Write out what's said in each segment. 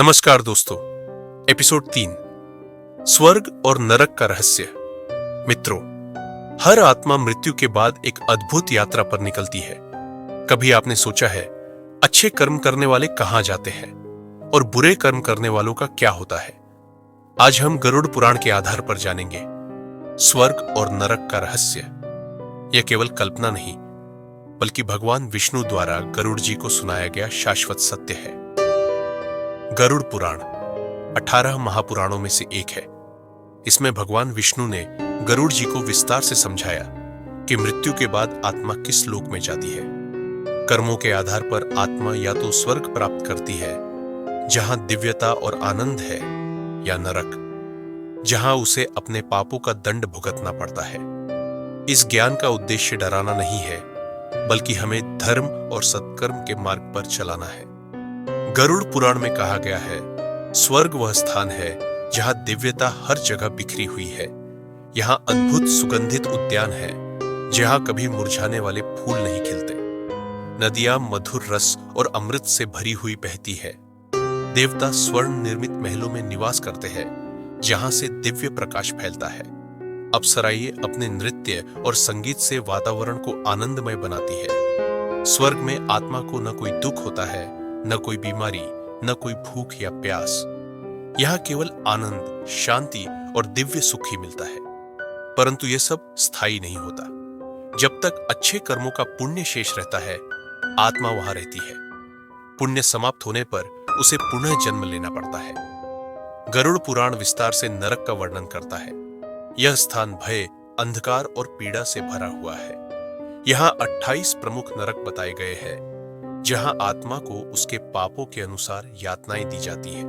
नमस्कार दोस्तों। एपिसोड 3, स्वर्ग और नरक का रहस्य। मित्रों, हर आत्मा मृत्यु के बाद एक अद्भुत यात्रा पर निकलती है। कभी आपने सोचा है अच्छे कर्म करने वाले कहां जाते हैं और बुरे कर्म करने वालों का क्या होता है? आज हम गरुड़ पुराण के आधार पर जानेंगे स्वर्ग और नरक का रहस्य। यह केवल कल्पना नहीं, बल्कि भगवान विष्णु द्वारा गरुड़ जी को सुनाया गया शाश्वत सत्य है। गरुड़ पुराण 18 महापुराणों में से एक है। इसमें भगवान विष्णु ने गरुड़ जी को विस्तार से समझाया कि मृत्यु के बाद आत्मा किस लोक में जाती है। कर्मों के आधार पर आत्मा या तो स्वर्ग प्राप्त करती है, जहां दिव्यता और आनंद है, या नरक, जहां उसे अपने पापों का दंड भुगतना पड़ता है। इस ज्ञान का उद्देश्य डराना नहीं है, बल्कि हमें धर्म और सत्कर्म के मार्ग पर चलाना है। गरुड़ पुराण में कहा गया है, स्वर्ग वह स्थान है जहां दिव्यता हर जगह बिखरी हुई है। यहां अद्भुत सुगंधित उद्यान है, जहां कभी मुरझाने वाले फूल नहीं खिलते। नदियां मधुर रस और अमृत से भरी हुई बहती है। देवता स्वर्ण निर्मित महलों में निवास करते हैं, जहां से दिव्य प्रकाश फैलता है। अप्सराएं अपने नृत्य और संगीत से वातावरण को आनंदमय बनाती है। स्वर्ग में आत्मा को न कोई दुख होता है, न कोई बीमारी, न कोई भूख या प्यास। यहां केवल आनंद, शांति और दिव्य सुख ही मिलता है। परंतु यह सब स्थायी नहीं होता। जब तक अच्छे कर्मों का पुण्य शेष रहता है, आत्मा वहां रहती है। पुण्य समाप्त होने पर उसे पुनः जन्म लेना पड़ता है। गरुड़ पुराण विस्तार से नरक का वर्णन करता है। यह स्थान भय, अंधकार और पीड़ा से भरा हुआ है। यहां 28 प्रमुख नरक बताए गए हैं, जहां आत्मा को उसके पापों के अनुसार यातनाएं दी जाती है।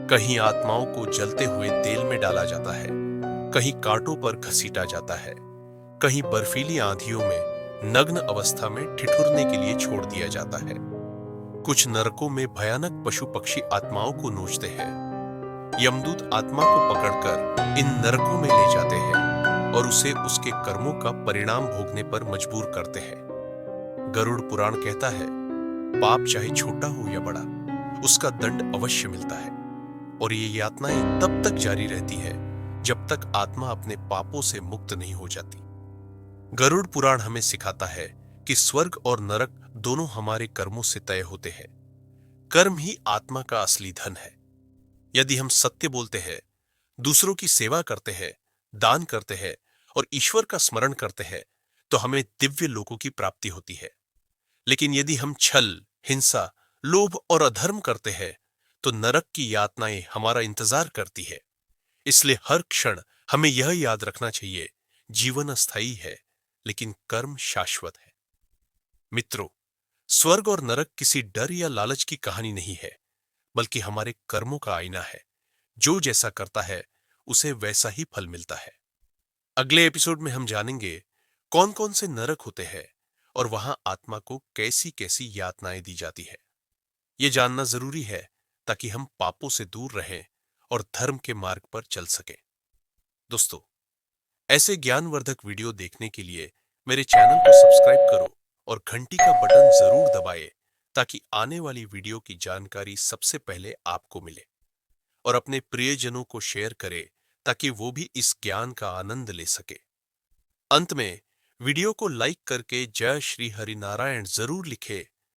कहीं आत्माओं को जलते हुए तेल में डाला जाता है, कहीं कांटों पर घसीटा जाता है, कहीं बर्फीली आंधियों में नग्न अवस्था में ठिठुरने के लिए छोड़ दिया जाता है। कुछ नरकों में भयानक पशु पक्षी आत्माओं को नोचते हैं। यमदूत आत्मा को पकड़कर इन नरकों में ले जाते हैं और उसे उसके कर्मों का परिणाम भोगने पर मजबूर करते हैं। गरुड़ पुराण कहता है, पाप चाहे छोटा हो या बड़ा, उसका दंड अवश्य मिलता है। और ये यातनाएं तब तक जारी रहती है जब तक आत्मा अपने पापों से मुक्त नहीं हो जाती। गरुड़ पुराण हमें सिखाता है कि स्वर्ग और नरक दोनों हमारे कर्मों से तय होते हैं। कर्म ही आत्मा का असली धन है। यदि हम सत्य बोलते हैं, दूसरों की सेवा करते हैं, दान करते हैं और ईश्वर का स्मरण करते हैं, तो हमें दिव्य लोकों की प्राप्ति होती है। लेकिन यदि हम छल, हिंसा, लोभ और अधर्म करते हैं, तो नरक की यातनाएं हमारा इंतजार करती है। इसलिए हर क्षण हमें यह याद रखना चाहिए, जीवन अस्थायी है, लेकिन कर्म शाश्वत है। मित्रों, स्वर्ग और नरक किसी डर या लालच की कहानी नहीं है, बल्कि हमारे कर्मों का आईना है। जो जैसा करता है, उसे वैसा ही फल मिलता है। अगले एपिसोड में हम जानेंगे कौन कौन से नरक होते हैं और वहां आत्मा को कैसी कैसी यातनाएं दी जाती है। यह जानना जरूरी है, ताकि हम पापों से दूर रहें और धर्म के मार्ग पर चल सकें। दोस्तों, ऐसे ज्ञानवर्धक वीडियो देखने के लिए मेरे चैनल को सब्सक्राइब करो और घंटी का बटन जरूर दबाएं, ताकि आने वाली वीडियो की जानकारी सबसे पहले आपको मिले। और अपने प्रियजनों को शेयर करें, ताकि वो भी इस ज्ञान का आनंद ले सके। अंत में वीडियो को लाइक करके जय श्री हरि नारायण जरूर लिखें।